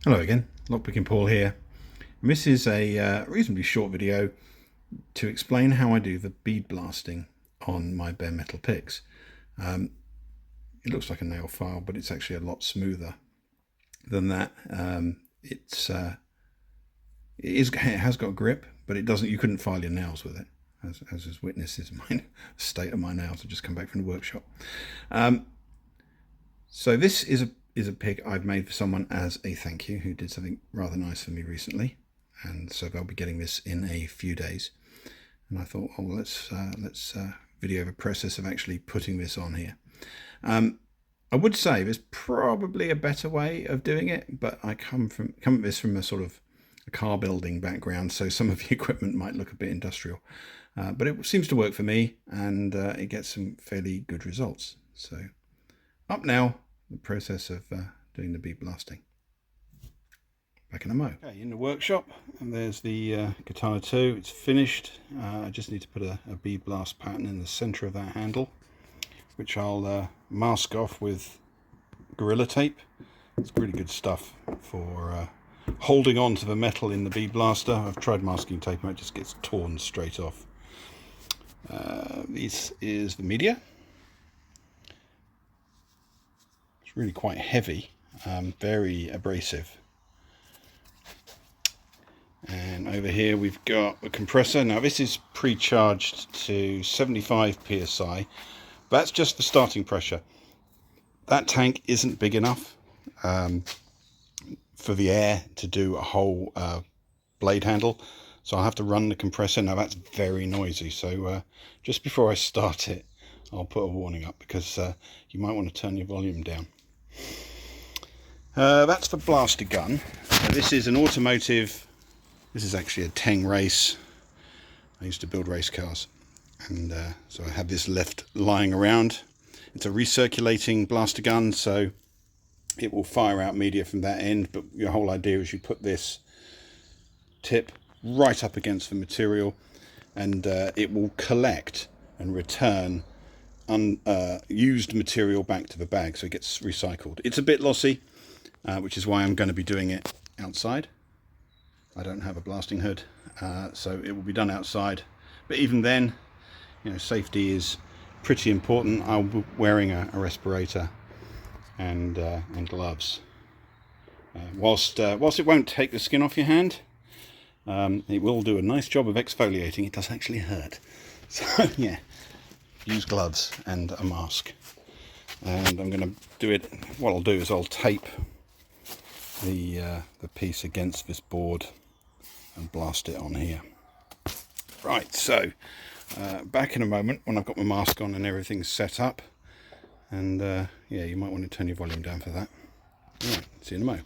Hello again, Lockpicking Paul here. And this is a reasonably short video to explain how I do the bead blasting on my bare metal picks. It looks like a nail file, but it's actually a lot smoother than that. It has got grip, but it doesn't. You couldn't file your nails with it, as is witnesses my state of my nails. I've just come back from the workshop. So this is a pick I've made for someone as a thank you who did something rather nice for me recently, and so they'll be getting this in a few days. And I thought, oh, let's video the process of actually putting this on here. I would say there's probably a better way of doing it, but I come at this from a sort of a car building background, so some of the equipment might look a bit industrial, but it seems to work for me, and it gets some fairly good results. So up now, the process of doing the bead blasting. Back in a mo. Okay, in the workshop, and there's the Katana 2. It's finished. I just need to put a bead blast pattern in the center of that handle, which I'll mask off with Gorilla Tape. It's really good stuff for holding on to the metal in the bead blaster. I've tried masking tape and it just gets torn straight off. This is the media. It's really quite heavy, very abrasive. And over here we've got a compressor. Now this is pre-charged to 75 psi. That's just for starting pressure. That tank isn't big enough for the air to do a whole blade handle, so I'll have to run the compressor. Now that's very noisy, so just before I start it, I'll put a warning up, because you might want to turn your volume down. That's the blaster gun. This is an automotive. This is actually a Teng race. I used to build race cars, and so I have this left lying around. It's a recirculating blaster gun, so it will fire out media from that end, but your whole idea is you put this tip right up against the material, and it will collect and return used material back to the bag, so it gets recycled. It's a bit lossy, which is why I'm going to be doing it outside. I don't have a blasting hood, so it will be done outside, but even then, you know, safety is pretty important. I'll be wearing a respirator and gloves. Whilst it won't take the skin off your hand, it will do a nice job of exfoliating. It does actually hurt, so yeah, use gloves and a mask. And I'm going to do it. What I'll do is I'll tape the piece against this board and blast it on here. Right, so back in a moment when I've got my mask on and everything's set up, and yeah, you might want to turn your volume down for that. Right, see you in a mo.